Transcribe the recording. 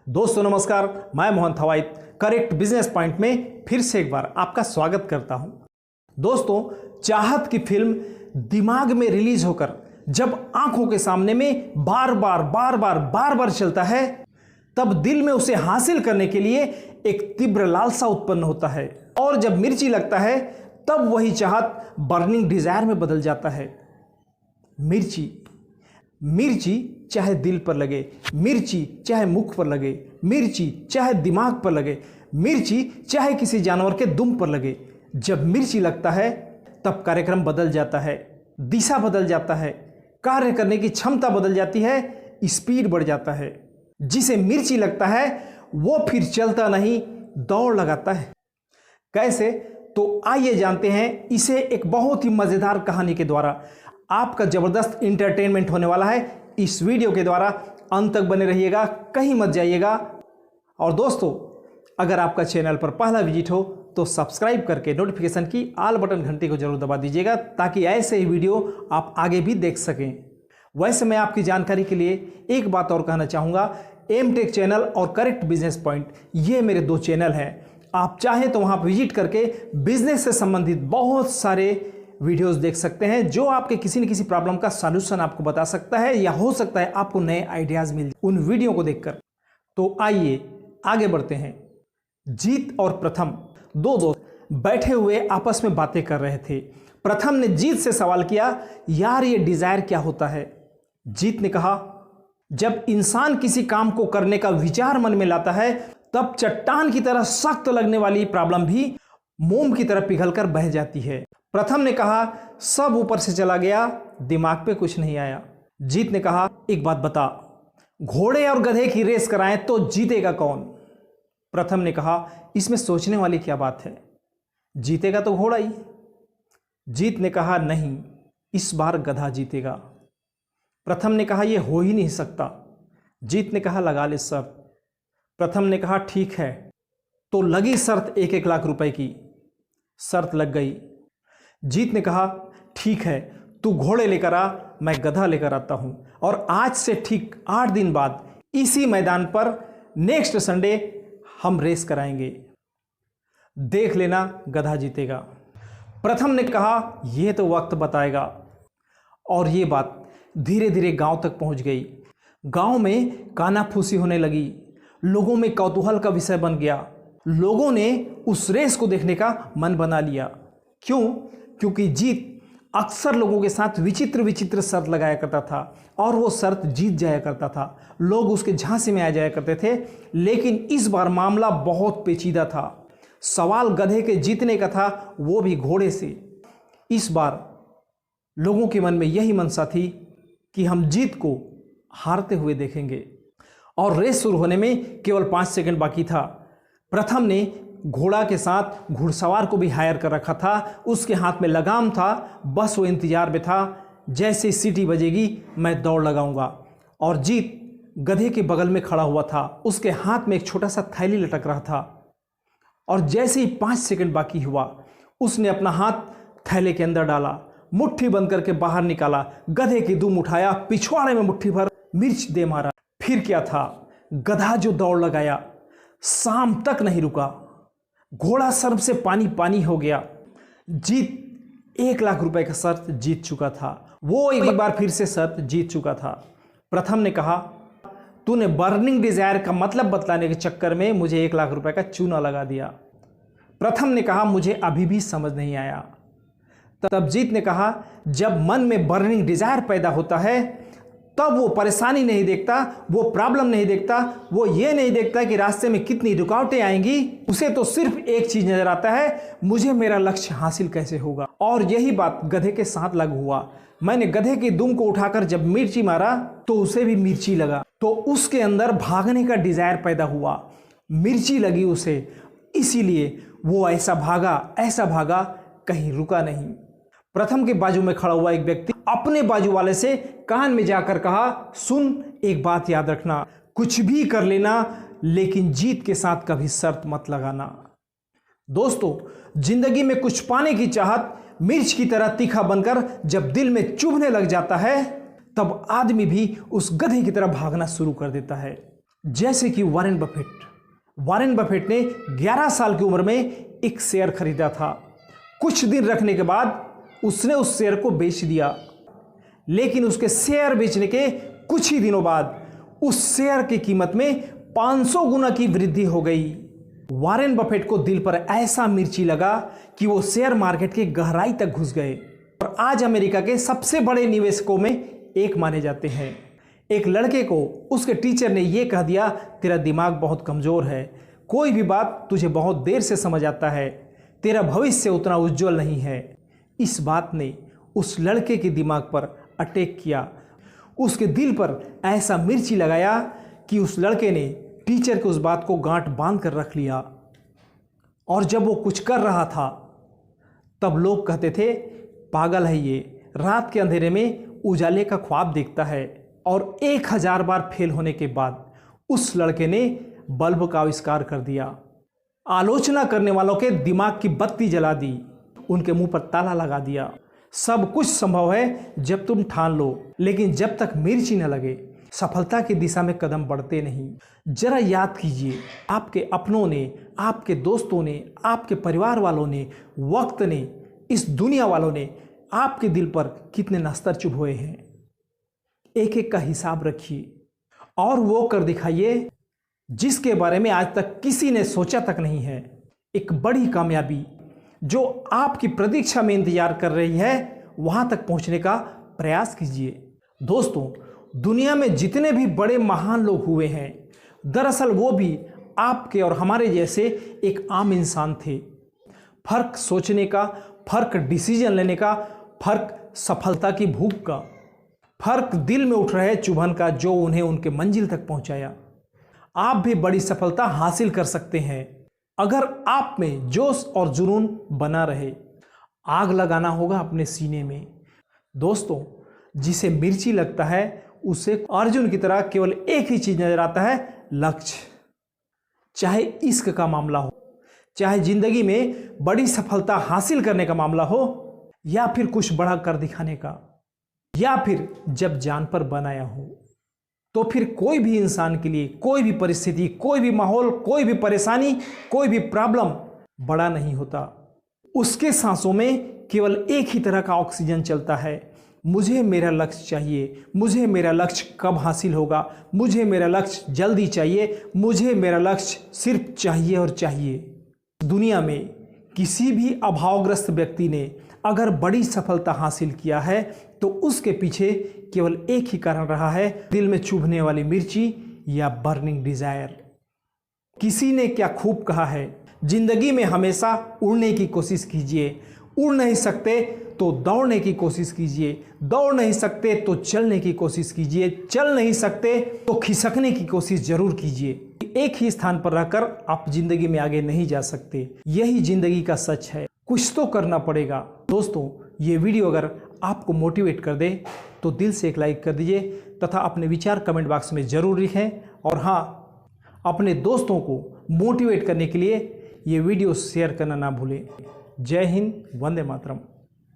दोस्तों नमस्कार, मैं मोहन थवाइट करेक्ट बिजनेस पॉइंट में फिर से एक बार आपका स्वागत करता हूं। दोस्तों, चाहत की फिल्म दिमाग में रिलीज होकर जब आंखों के सामने में बार बार चलता है, तब दिल में उसे हासिल करने के लिए एक तीव्र लालसा उत्पन्न होता है। और जब मिर्ची लगता है तब वही चाहत बर्निंग डिजायर में बदल जाता है। मिर्ची चाहे दिल पर लगे, मिर्ची चाहे मुख पर लगे, मिर्ची चाहे दिमाग पर लगे, मिर्ची चाहे किसी जानवर के दुम पर लगे। जब मिर्ची लगता है तब कार्यक्रम बदल जाता है, दिशा बदल जाता है, कार्य करने की क्षमता बदल जाती है, स्पीड बढ़ जाता है। जिसे मिर्ची लगता है वो फिर चलता नहीं, दौड़ लगाता है। कैसे? तो आइए जानते हैं इसे एक बहुत ही मजेदार कहानी के द्वारा। आपका जबरदस्त इंटरटेनमेंट होने वाला है इस वीडियो के द्वारा। अंत तक बने रहिएगा, कहीं मत जाइएगा। और दोस्तों, अगर आपका चैनल पर पहला विजिट हो तो सब्सक्राइब करके नोटिफिकेशन की ऑल बटन घंटी को जरूर दबा दीजिएगा, ताकि ऐसे ही वीडियो आप आगे भी देख सकें। वैसे मैं आपकी जानकारी के लिए एक बात और कहना चाहूँगा, एम टेक चैनल और करेक्ट बिजनेस पॉइंट, ये मेरे दो चैनल हैं। आप चाहें तो वहाँ पर विजिट करके बिजनेस से संबंधित बहुत सारे वीडियोस देख सकते हैं, जो आपके किसी न किसी प्रॉब्लम का सॉल्यूशन आपको बता सकता है, या हो सकता है आपको नए आइडियाज मिल उन वीडियो को देखकर। तो आइए आगे बढ़ते हैं। जीत और प्रथम दो दोस्त बैठे हुए आपस में बातें कर रहे थे। प्रथम ने जीत से सवाल किया, यार ये डिजायर क्या होता है? जीत ने कहा, जब इंसान किसी काम को करने का विचार मन में लाता है, तब चट्टान की तरह सख्त लगने वाली प्रॉब्लम भी मोम की तरह पिघलकर बह जाती है। प्रथम ने कहा, सब ऊपर से चला गया, दिमाग पे कुछ नहीं आया। जीत ने कहा, एक बात बता, घोड़े और गधे की रेस कराएं तो जीतेगा कौन? प्रथम ने कहा, इसमें सोचने वाली क्या बात है, जीतेगा तो घोड़ा ही। जीत ने कहा, नहीं, इस बार गधा जीतेगा। प्रथम ने कहा, यह हो ही नहीं सकता। जीत ने कहा, लगा ले शर्त। प्रथम ने कहा, ठीक है। तो लगी शर्त 1-1 लाख रुपए की। शर्त लग गई। जीत ने कहा, ठीक है, तू घोड़े लेकर आ, मैं गधा लेकर आता हूं, और आज से ठीक 8 दिन बाद इसी मैदान पर नेक्स्ट संडे हम रेस कराएंगे। देख लेना, गधा जीतेगा। प्रथम ने कहा, यह तो वक्त बताएगा। और ये बात धीरे धीरे गांव तक पहुंच गई। गांव में कानाफूसी होने लगी, लोगों में कौतूहल का विषय बन गया। लोगों ने उस रेस को देखने का मन बना लिया। क्यों? क्योंकि जीत अक्सर लोगों के साथ विचित्र शर्त लगाया करता था, और वो शर्त जीत जाया करता था। लोग उसके झांसे में आ जाया करते थे। लेकिन इस बार मामला बहुत पेचीदा था। सवाल गधे के जीतने का था, वो भी घोड़े से। इस बार लोगों के मन में यही मनसा थी कि हम जीत को हारते हुए देखेंगे। और रेस शुरू होने में केवल 5 सेकंड बाकी था। प्रथम ने घोड़ा के साथ घुड़सवार को भी हायर कर रखा था। उसके हाथ में लगाम था, बस वो इंतजार में था, जैसे सीटी बजेगी मैं दौड़ लगाऊंगा। और जीत गधे के बगल में खड़ा हुआ था, उसके हाथ में एक छोटा सा थैली लटक रहा था। और जैसे ही 5 सेकंड बाकी हुआ, उसने अपना हाथ थैले के अंदर डाला, मुट्ठी बंद करके बाहर निकाला, गधे की दुम उठाया, पिछवाड़े में मुट्ठी भर मिर्च दे मारा। फिर क्या था, गधा जो दौड़ लगाया, शाम तक नहीं रुका। घोड़ा सर्व से पानी हो गया। जीत 1 लाख रुपए का शर्त जीत चुका था। वो एक बार फिर से शर्त जीत चुका था। प्रथम ने कहा, तूने बर्निंग डिजायर का मतलब बतलाने के चक्कर में मुझे 1 लाख रुपए का चूना लगा दिया। प्रथम ने कहा, मुझे अभी भी समझ नहीं आया। तब जीत ने कहा, जब मन में बर्निंग डिजायर पैदा होता है, तब वो परेशानी नहीं देखता, वो प्रॉब्लम नहीं देखता, वो ये नहीं देखता कि रास्ते में कितनी रुकावटें आएंगी। उसे तो सिर्फ एक चीज नजर आता है, मुझे मेरा लक्ष्य हासिल कैसे होगा। और यही बात गधे के साथ लागू हुआ। मैंने गधे की दुम को उठाकर जब मिर्ची मारा तो उसे भी मिर्ची लगा, तो उसके अंदर भागने का डिजायर पैदा हुआ। मिर्ची लगी उसे, इसीलिए वो ऐसा भागा, कहीं रुका नहीं। प्रथम के बाजू में खड़ा हुआ एक व्यक्ति अपने बाजू वाले से कान में जाकर कहा, सुन, एक बात याद रखना, कुछ भी कर लेना, लेकिन जीत के साथ कभी शर्त मत लगाना। दोस्तों, जिंदगी में कुछ पाने की चाहत मिर्च की तरह तीखा बनकर जब दिल में चुभने लग जाता है, तब आदमी भी उस गधे की तरह भागना शुरू कर देता है। जैसे कि वारेन बफेट ने 11 साल की उम्र में एक शेयर खरीदा था। कुछ दिन रखने के बाद उसने उस शेयर को बेच दिया, लेकिन उसके शेयर बेचने के कुछ ही दिनों बाद उस शेयर की कीमत में 500 गुना की वृद्धि हो गई। वारेन बफेट को दिल पर ऐसा मिर्ची लगा कि वो शेयर मार्केट की गहराई तक घुस गए और आज अमेरिका के सबसे बड़े निवेशकों में एक माने जाते हैं। एक लड़के को उसके टीचर ने यह कह दिया, तेरा दिमाग बहुत कमज़ोर है, कोई भी बात तुझे बहुत देर से समझ आता है, तेरा भविष्य उतना उज्जवल नहीं है। इस बात ने उस लड़के के दिमाग पर अटैक किया, उसके दिल पर ऐसा मिर्ची लगाया कि उस लड़के ने टीचर की उस बात को गांठ बांध कर रख लिया। और जब वो कुछ कर रहा था तब लोग कहते थे, पागल है ये, रात के अंधेरे में उजाले का ख्वाब देखता है। और 1000 बार फेल होने के बाद उस लड़के ने बल्ब का आविष्कार कर दिया। आलोचना करने वालों के दिमाग की बत्ती जला दी, उनके मुंह पर ताला लगा दिया। सब कुछ संभव है जब तुम ठान लो, लेकिन जब तक मिर्ची न लगे सफलता की दिशा में कदम बढ़ते नहीं। जरा याद कीजिए, आपके अपनों ने, आपके दोस्तों ने, आपके परिवार वालों ने, वक्त ने, इस दुनिया वालों ने आपके दिल पर कितने नस्तर चुभोए हैं। एक एक का हिसाब रखिए और वो कर दिखाइए जिसके बारे में आज तक किसी ने सोचा तक नहीं है। एक बड़ी कामयाबी जो आपकी प्रतीक्षा में इंतजार कर रही है, वहां तक पहुंचने का प्रयास कीजिए। दोस्तों, दुनिया में जितने भी बड़े महान लोग हुए हैं, दरअसल वो भी आपके और हमारे जैसे एक आम इंसान थे। फर्क सोचने का, फर्क डिसीजन लेने का, फर्क सफलता की भूख का, फर्क दिल में उठ रहे चुभन का जो उन्हें उनके मंजिल तक पहुंचाया। आप भी बड़ी सफलता हासिल कर सकते हैं अगर आप में जोश और जुनून बना रहे। आग लगाना होगा अपने सीने में। दोस्तों, जिसे मिर्ची लगता है उसे अर्जुन की तरह केवल एक ही चीज नजर आता है, लक्ष्य। चाहे इश्क का मामला हो, चाहे जिंदगी में बड़ी सफलता हासिल करने का मामला हो, या फिर कुछ बड़ा कर दिखाने का, या फिर जब जान पर बनाया हो, तो फिर कोई भी इंसान के लिए कोई भी परिस्थिति, कोई भी माहौल, कोई भी परेशानी, कोई भी प्रॉब्लम बड़ा नहीं होता। उसके सांसों में केवल एक ही तरह का ऑक्सीजन चलता है, मुझे मेरा लक्ष्य चाहिए, मुझे मेरा लक्ष्य कब हासिल होगा, मुझे मेरा लक्ष्य जल्दी चाहिए, मुझे मेरा लक्ष्य सिर्फ चाहिए और चाहिए। दुनिया में किसी भी अभावग्रस्त व्यक्ति ने अगर बड़ी सफलता हासिल किया है तो उसके पीछे केवल एक ही कारण रहा है, दिल में चुभने वाली मिर्ची या बर्निंग डिजायर। किसी ने क्या खूब कहा है, जिंदगी में हमेशा उड़ने की कोशिश कीजिए, उड़ नहीं सकते तो दौड़ने की कोशिश कीजिए, दौड़ नहीं सकते तो चलने की कोशिश कीजिए, चल नहीं सकते तो खिसकने की कोशिश जरूर कीजिए। एक ही स्थान पर रहकर आप जिंदगी में आगे नहीं जा सकते, यही जिंदगी का सच है। कुछ तो करना पड़ेगा। दोस्तों, ये वीडियो अगर आपको मोटिवेट कर दे तो दिल से एक लाइक कर दीजिए तथा अपने विचार कमेंट बॉक्स में ज़रूर लिखें। और हाँ, अपने दोस्तों को मोटिवेट करने के लिए ये वीडियो शेयर करना ना भूलें। जय हिंद, वंदे मातरम।